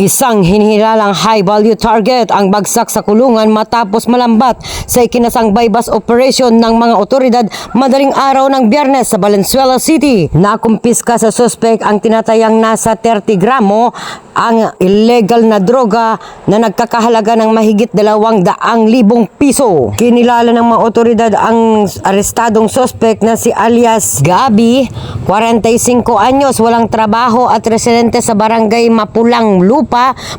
Isang hinihilalang high-value target ang bagsak sa kulungan matapos malambat sa ikinasang bypass operation ng mga otoridad madaling araw ng Biyernes sa Valenzuela City. Nakumpiska sa suspect ang tinatayang nasa 30 gramo ang illegal na droga na nagkakahalaga ng mahigit 200,000 piso. Kinilala ng mga otoridad ang arestadong suspect na si alias Gabi, 45 anyos, walang trabaho at residente sa barangay Mapulang Lupa,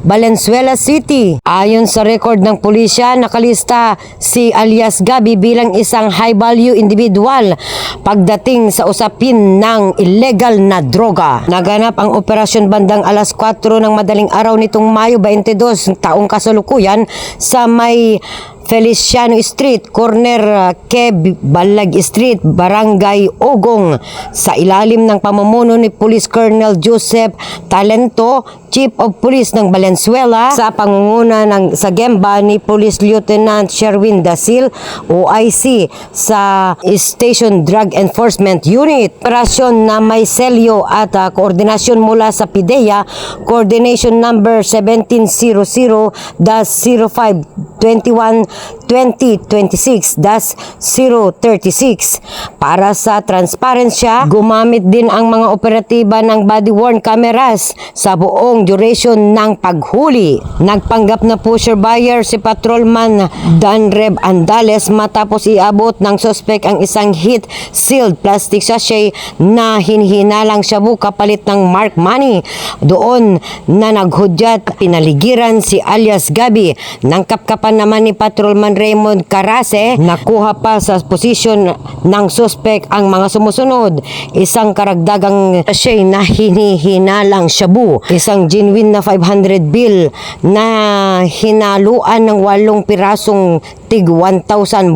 Valenzuela City. Ayon sa record ng pulisya, nakalista si alias Gabi bilang isang high-value individual pagdating sa usapin ng illegal na droga. Naganap ang operasyon bandang alas 4 ng madaling araw nitong Mayo 22 taong kasalukuyan sa may Feliciano Street, corner Keb Balag Street, Barangay Ogong, sa ilalim ng pamumuno ni Police Colonel Joseph Talento, Chief of Police ng Valenzuela, sa pangunguna sa Gemba ni Police Lieutenant Sherwin Dasil, OIC, sa Station Drug Enforcement Unit. Operasyon na may selyo at koordinasyon mula sa PIDEA, Coordination Number 1705-21-2026-036. Para sa transparensya, gumamit din ang mga operatiba ng body-worn cameras sa buong duration ng paghuli. Nagpanggap na pusher buyer si Patrolman Danreb Andales matapos iabot ng suspect ang isang heat-sealed plastic sachet na hinihinalang shabu kapalit ng mark money. Doon na naghudyat, pinaligiran si alias Gabi. Nang kapkapan naman ni Patrolman Raymond Carase, nakuha pa sa posisyon ng suspect ang mga sumusunod: isang karagdagang sachet na hinihinalang shabu, isang genuine na 500 bill na hinaluan ng 8 pirasong tig 1,000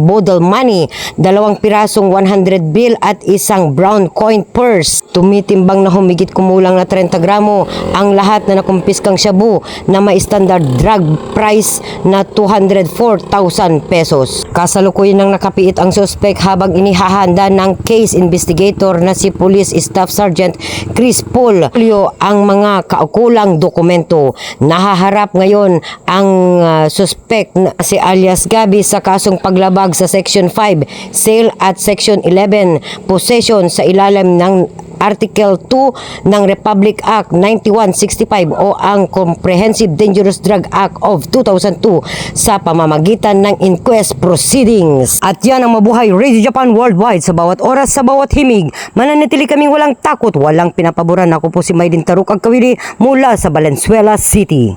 bodle money, 2 pirasong 100 bill at isang brown coin purse. Tumitimbang na humigit kumulang na 30 gramo ang lahat na nakumpiskang shabu na may standard drug price na 204,000 pesos. Kasalukuyan nang nakapiit ang suspect habang inihahanda ng case investigator na si Police Staff Sergeant Chris Paul ang mga kaukulang dokumento. Nahaharap ngayon ang suspect na si alias Gabi sa kasong paglabag sa Section 5, Sale at Section 11, Possession sa ilalim ng Article 2 ng Republic Act 9165 o ang Comprehensive Dangerous Drug Act of 2002 sa pamamagitan ng inquest proceedings. At yan ang Mabuhay Radio Japan Worldwide. Sa bawat oras, sa bawat himig, mananatili kaming walang takot, walang pinapaboran. Ako po si Maydin Taruk Agkawili mula sa Valenzuela City.